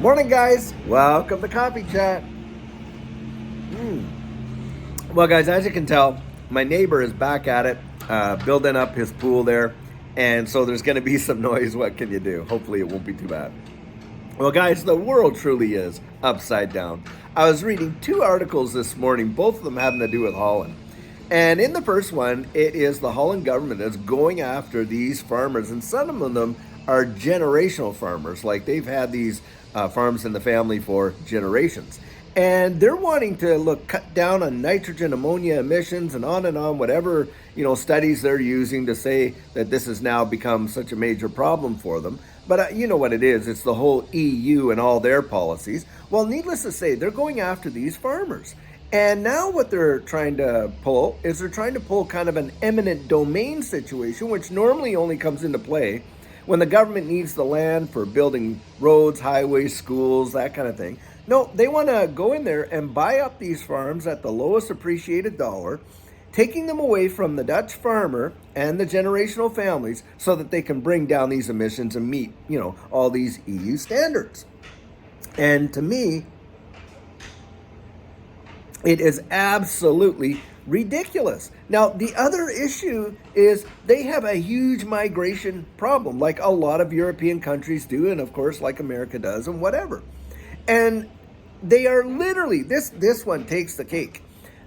Morning, guys. Welcome to Coffee Chat. Well, guys, as you can tell, my neighbor is back at it, building up his pool there. And so there's going to be some noise. What can you do? Hopefully, it won't be too bad. Well, guys, the world truly is upside down. I was reading two articles this morning, both of them having to do with Holland. And in the first one, it is the Holland government that's going after these farmers, and some of them are generational farmers. Like they've had these farms in the family for generations. And they're wanting to cut down on nitrogen, ammonia emissions, and on, whatever studies they're using to say that this has now become such a major problem for them. But you know what it is? It's the whole EU and all their policies. Well, needless to say, they're going after these farmers. And now what they're trying to pull is they're trying to pull kind of an eminent domain situation, which normally only comes into play when the government needs the land for building roads, highways, schools, that kind of thing. No, they want to go in there and buy up these farms at the lowest appreciated dollar, taking them away from the Dutch farmer and the generational families so that they can bring down these emissions and meet, all these EU standards. And to me, it is absolutely ridiculous. Now, the other issue is they have a huge migration problem, like a lot of European countries do, and of course, like America does, and whatever. And they are literally, this one takes the cake.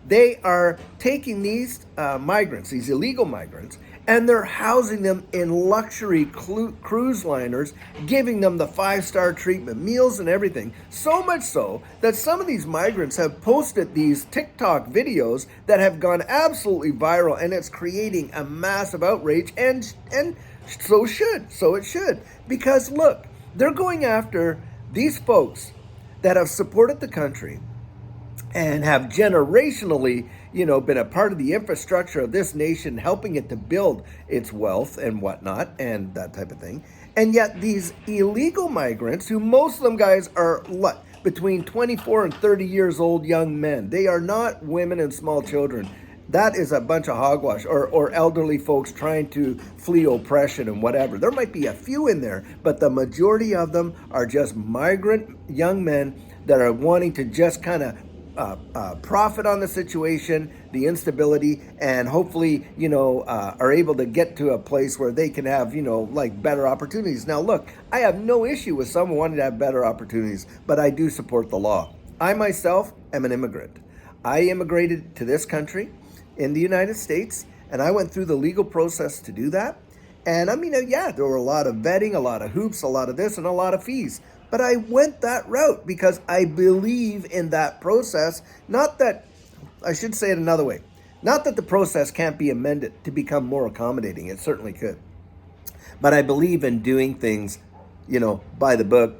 They are taking these migrants, these illegal migrants, and they're housing them in luxury cruise liners, giving them the 5-star treatment, meals and everything. So much so that some of these migrants have posted these TikTok videos that have gone absolutely viral, and it's creating a massive outrage, and so it should. Because look, they're going after these folks that have supported the country and have generationally, been a part of the infrastructure of this nation, helping it to build its wealth and whatnot and that type of thing. And yet these illegal migrants, who most of them guys are between 24 and 30 years old young men. They are not women and small children. That is a bunch of hogwash, or elderly folks trying to flee oppression and whatever. There might be a few in there, but the majority of them are just migrant young men that are wanting to just kind of profit on the situation, the instability, and hopefully, are able to get to a place where they can have, better opportunities. Now, look, I have no issue with someone wanting to have better opportunities, but I do support the law. I myself am an immigrant. I immigrated to this country in the United States, and I went through the legal process to do that. And there were a lot of vetting, a lot of hoops, a lot of this, and a lot of fees. But I went that route because I believe in that process. Not that, I should say it another way, not that the process can't be amended to become more accommodating. It certainly could. But I believe in doing things, by the book,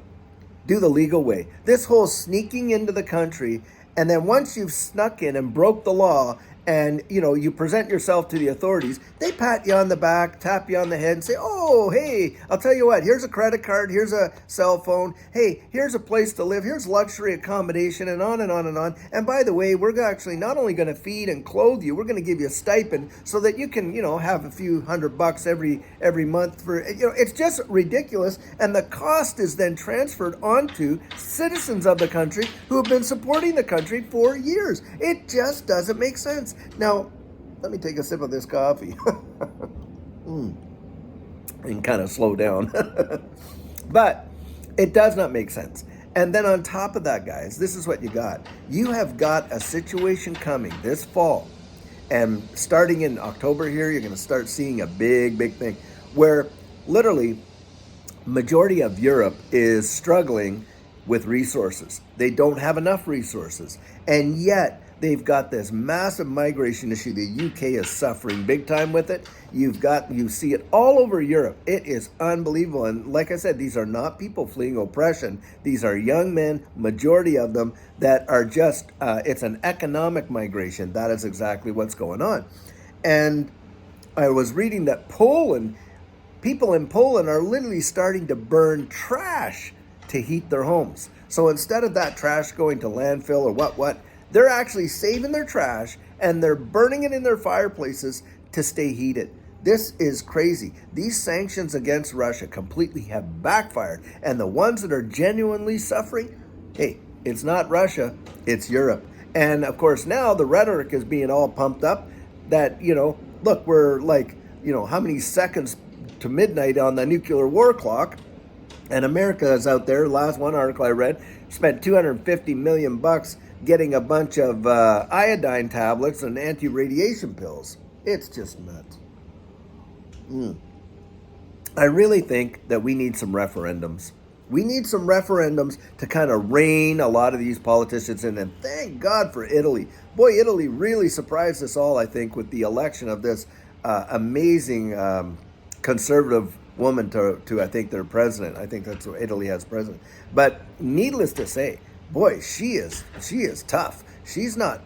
do the legal way. This whole sneaking into the country, and then once you've snuck in and broke the law, and you present yourself to the authorities, they pat you on the back, tap you on the head, and say, oh, hey, I'll tell you what, here's a credit card, here's a cell phone, hey, here's a place to live, here's luxury accommodation, and on and on and on. And by the way, we're actually not only going to feed and clothe you, we're going to give you a stipend so that you can, have a few $100 every month for, it's just ridiculous. And the cost is then transferred onto citizens of the country who have been supporting the country for years. It just doesn't make sense. Now, let me take a sip of this coffee and kind of slow down. But it does not make sense. And then on top of that, guys, this is what you got. You have got a situation coming this fall. And starting in October here, you're going to start seeing a big thing where literally majority of Europe is struggling with resources. They don't have enough resources. And yet they've got this massive migration issue. The UK is suffering big time with it. You see it all over Europe. It is unbelievable. And like I said, these are not people fleeing oppression. These are young men, majority of them, that are just, it's an economic migration. That is exactly what's going on. And I was reading that people in Poland are literally starting to burn trash to heat their homes. So instead of that trash going to landfill or what, they're actually saving their trash and they're burning it in their fireplaces to stay heated. This is crazy. These sanctions against Russia completely have backfired. And the ones that are genuinely suffering, hey, it's not Russia, it's Europe. And of course, now the rhetoric is being all pumped up that, look, we're like, how many seconds to midnight on the nuclear war clock. And America is out there, last one article I read, spent $250 million getting a bunch of iodine tablets and anti-radiation pills. It's just nuts. I really think that we need some referendums. We need some referendums to kind of rein a lot of these politicians in. And thank God for Italy. Boy, Italy really surprised us all, I think, with the election of this amazing conservative woman to I think, their president. I think that's what Italy has president. But needless to say, boy, she is tough. She's not,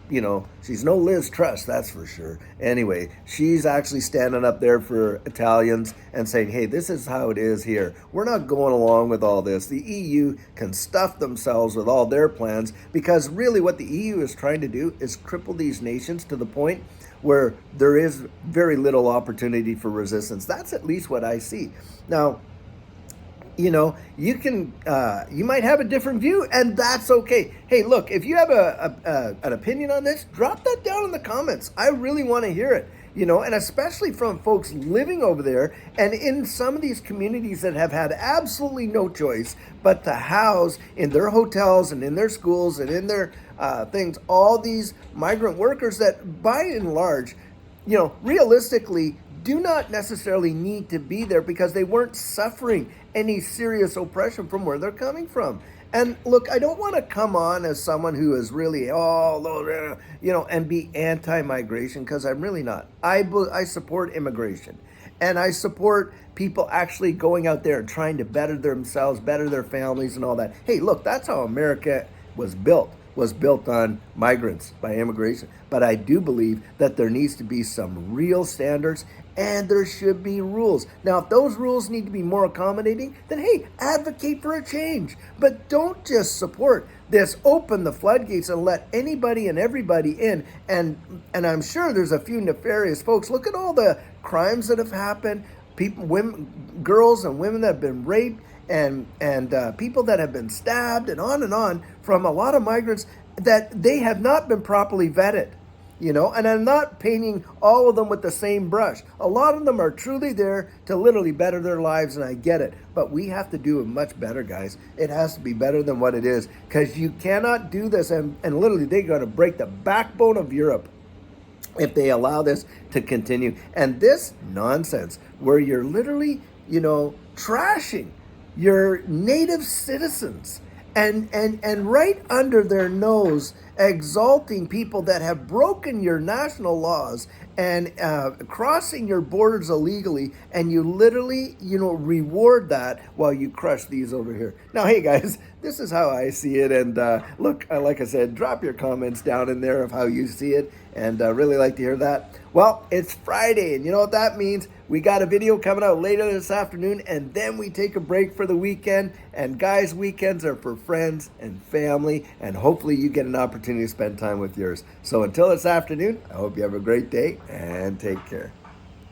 she's no Liz Truss, that's for sure. Anyway, she's actually standing up there for Italians and saying, hey, this is how it is here. We're not going along with all this. The EU can stuff themselves with all their plans, because really what the EU is trying to do is cripple these nations to the point where there is very little opportunity for resistance. That's at least what I see. Now, you can, you might have a different view, and that's okay. Hey, look, if you have an opinion on this, drop that down in the comments. I really want to hear it, and especially from folks living over there and in some of these communities that have had absolutely no choice but to house in their hotels and in their schools and in their things, all these migrant workers that by and large, realistically do not necessarily need to be there because they weren't suffering any serious oppression from where they're coming from. And look, I don't want to come on as someone who is really, and be anti-migration, because I'm really not. I support immigration. And I support people actually going out there and trying to better themselves, better their families and all that. Hey, look, that's how America was built on migrants by immigration. But I do believe that there needs to be some real standards and there should be rules. Now, if those rules need to be more accommodating, then hey, advocate for a change. But don't just support this, open the floodgates and let anybody and everybody in. And I'm sure there's a few nefarious folks. Look at all the crimes that have happened. People, women, girls and women that have been raped, and people that have been stabbed and on from a lot of migrants that they have not been properly vetted, and I'm not painting all of them with the same brush. A lot of them are truly there to literally better their lives, and I get it, but we have to do it much better, guys. It has to be better than what it is, because you cannot do this, and literally they're going to break the backbone of Europe if they allow this to continue. And this nonsense where you're literally, trashing your native citizens and right under their nose exalting people that have broken your national laws and crossing your borders illegally, and you literally reward that while you crush these over here. Now, hey guys, this is how I see it, and look, like I said, drop your comments down in there of how you see it, and really like to hear that. Well, it's Friday, and you know what that means? We got a video coming out later this afternoon, and then we take a break for the weekend. And guys, weekends are for friends and family, and hopefully you get an opportunity to spend time with yours. So until this afternoon, I hope you have a great day and take care.